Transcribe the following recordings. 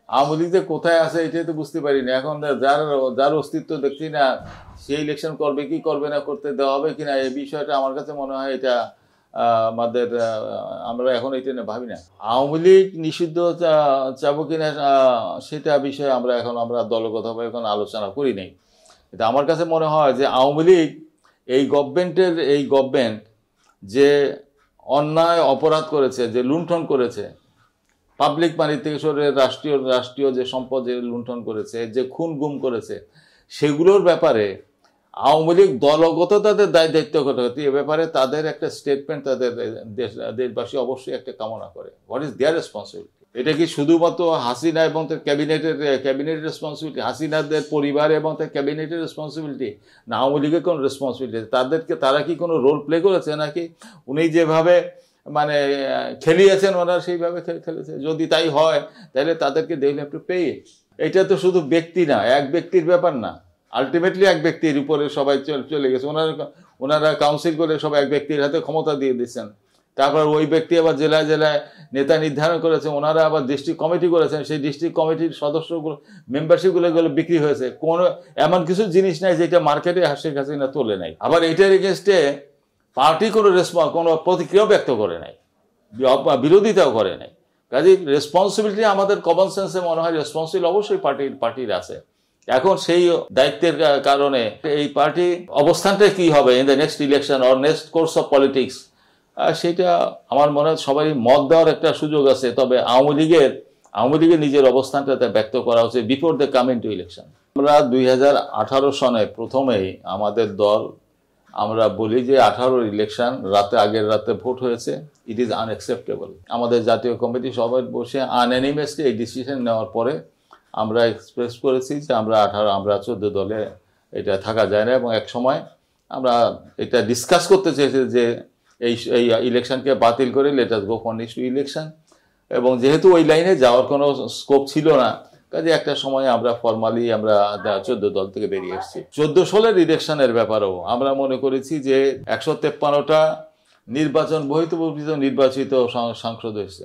আওয়ামী লীগ যে কোথায় আছে এটাই তো বুঝতে পারি না। এখন যার অস্তিত্ব দেখছি না, সে ইলেকশন করবে কি করবে না, করতে দেওয়া হবে কিনা, এই বিষয়টা আমার কাছে মনে হয় এটা আমাদের আমরা এখন এটা নিয়ে ভাবি না। আওয়ামী লীগ নিষিদ্ধ চাবো কিনা সেটা বিষয়ে আমরা দলগতভাবে এখন আলোচনা করি নাই। কিন্তু আমার কাছে মনে হয় যে আওয়ামী লীগ এই গভর্নমেন্ট যে অন্যায় অপরাধ করেছে, যে লুণ্ঠন করেছে, পাবলিক মানি থেকে সরে রাষ্ট্রীয় যে সম্পদ যে লুণ্ঠন করেছে, যে খুন গুম করেছে, সেগুলোর ব্যাপারে আওয়ামী লীগ দলগত তাদের দায়িত্ব করতে এ ব্যাপারে তাদের একটা স্টেটমেন্ট তাদের দেশবাসী অবশ্যই একটা কামনা করে। What is there responsibility? এটা কি শুধুমাত্র হাসিনা এবং তার ক্যাবিনেটের রেসপন্সিবিলিটি, হাসিনাদের পরিবার এবং তার ক্যাবিনেটের রেসপন্সিবিলিটি, না আওয়ামী লীগের কোনো রেসপন্সিবিলিটি? তারা কি কোনো রোল প্লে করেছে, নাকি উনি যেভাবে মানে খেলিয়েছেন ওনারা সেইভাবে খেলেছে? যদি তাই হয় তাহলে তাদেরকে দেখলে একটু পেয়ে, এটা তো শুধু ব্যক্তি না, এক ব্যক্তির ব্যাপার না, আলটিমেটলি এক ব্যক্তির উপরে সবাই চলে গেছে। ওনারা কাউন্সিল করে সবাই এক ব্যক্তির হাতে ক্ষমতা দিয়ে দিচ্ছেন। তারপর ওই ব্যক্তি আবার জেলায় জেলায় নেতা নির্ধারণ করেছে, ওনারা আবার ডিস্ট্রিক্ট কমিটি করেছেন, সেই ডিস্ট্রিক্ট কমিটির সদস্যগুলো মেম্বারশিপগুলো বিক্রি হয়েছে। কোনো এমন কিছু জিনিস নাই যেটা মার্কেটে শেখ হাসিনা তোলে নাই। আবার এটার এগেনস্টে পার্টি কোনো প্রতিক্রিয়া ব্যক্ত করে নাই, বিরোধিতাও করে নাই। কাজেই রেসপন্সিবিলিটি আমাদের কমন সেন্সে মনে হয় রেসপন্সিবল অবশ্যই পার্টির আছে। এখন সেই দায়িত্বের কারণে এই পার্টি অবস্থানটা কি হবে in the next election or next course of politics, সেটা আমার মনে হয় সবাই মত দেওয়ার একটা সুযোগ আছে। তবে আওয়ামী লীগের নিজের অবস্থানটা ব্যক্ত করা হচ্ছে before the coming to election. আমরা 2018 সনে প্রথমেই আমাদের দল আমরা বলি যে 18 ইলেকশন আগের রাতে ভোট হয়েছে, ইট ইজ আনএক্সেপ্টেবল। আমাদের জাতীয় কমিটি সবাই বসে আনএনিমাসলি এই ডিসিশন নেওয়ার পরে আমরা এক্সপ্রেস করেছি যে আমরা 14 দলে এটা থাকা যায় না, এবং এক সময় আমরা এটা ডিসকাস করতে চেয়েছি যে এই ইলেকশনকে বাতিল করে let us go for next election. এবং যেহেতু ওই লাইনে যাওয়ার কোনো স্কোপ ছিল না, কাজে একটা সময় আমরা ফর্মালি 14 দল থেকে বেরিয়ে এসেছি। 14 সালের ইলেকশনের ব্যাপারেও আমরা মনে করেছি যে 153টা নির্বাচন নির্বাচিত সাংসদ হয়েছে,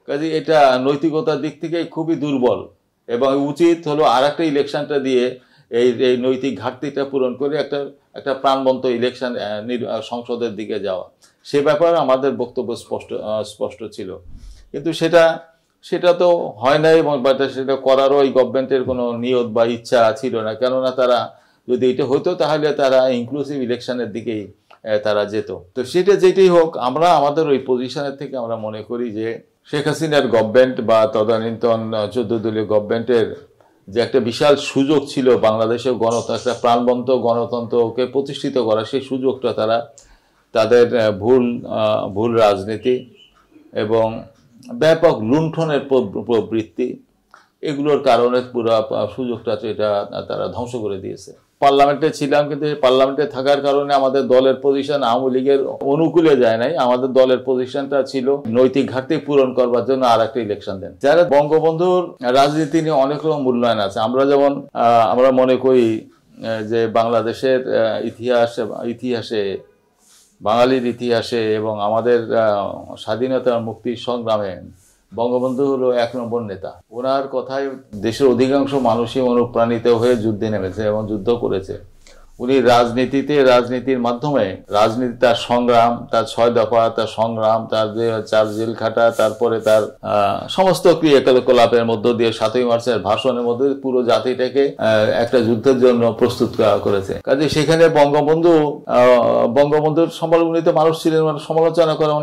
কাজে এটা নৈতিকতার দিক থেকে খুবই দুর্বল, এবং উচিত হলো আর একটা ইলেকশনটা দিয়ে এই নৈতিক ঘাটতিটা পূরণ করে একটা প্রাণবন্ত ইলেকশন সংসদের দিকে যাওয়া। সে ব্যাপারে আমাদের বক্তব্য স্পষ্ট ছিল, কিন্তু সেটা তো হয় না, এবং সেটা করারও এই গভর্নমেন্টের কোনো নিয়ত বা ইচ্ছা ছিল না। কেননা তারা যদি এটা হতো তাহলে তারা ইনক্লুসিভ ইলেকশনের দিকেই তারা যেত। তো সেটা যেটাই হোক, আমরা আমাদের ওই পজিশনের থেকে আমরা মনে করি যে শেখ হাসিনার গভর্নমেন্ট বা তদানীন্তন 14 দলীয় গভর্নমেন্টের যে একটা বিশাল সুযোগ ছিল বাংলাদেশের একটা প্রাণবন্ত গণতন্ত্রকে প্রতিষ্ঠিত করা, সেই সুযোগটা তাদের ভুল রাজনীতি এবং ব্যাপক লুণ্ঠনের প্রবৃত্তি, এগুলোর কারণে পুরো সুযোগটা এটা তারা ধ্বংস করে দিয়েছে। পার্লামেন্টে ছিলাম, কিন্তু পার্লামেন্টে থাকার কারণে আমাদের দলের পজিশন আওয়ামী লীগের অনুকূলে যায় নাই। আমাদের দলের পজিশনটা ছিল নৈতিক ঘাটতি পূরণ করবার জন্য আর একটা ইলেকশন দেন। যারা বঙ্গবন্ধুর রাজনীতি নিয়ে অনেক রকম মূল্যায়ন আছে। আমরা মনে করি যে বাংলাদেশের ইতিহাসে বাঙালির ইতিহাসে এবং আমাদের স্বাধীনতার মুক্তির সংগ্রামে বঙ্গবন্ধু হলো 1 নম্বর নেতা। ওনার কথায় দেশের অধিকাংশ মানুষই অনুপ্রাণিত হয়ে যুদ্ধে নেমেছে এবং যুদ্ধ করেছে। উনি রাজনীতির মাধ্যমে তার সংগ্রাম, তার 6 দফা, তার সংগ্রাম, তার 4 জেল খাটা, তারপরে তার সমস্ত ক্রিয়াকলাপের মধ্য দিয়ে 7ই মার্চের ভাষণের মধ্যে পুরো জাতিটাকে একটা যুদ্ধের জন্য প্রস্তুত করেছে। কাজে সেখানে বঙ্গবন্ধুর সমালোচিত মানুষ ছিলেন, সমালোচনা করা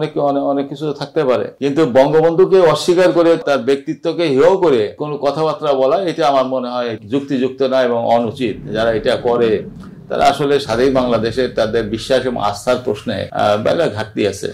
অনেক কিছু থাকতে পারে, কিন্তু বঙ্গবন্ধুকে অস্বীকার করে তার ব্যক্তিত্বকে হেয় করে কোনো কথাবার্তা বলা, এটা আমার মনে হয় যুক্তিযুক্ত না এবং অনুচিত। যারা এটা করে তারা আসলে স্বাধীন বাংলাদেশের তাদের বিশ্বাস এবং আস্থার প্রশ্নে বেলা ঘাটতি আছে।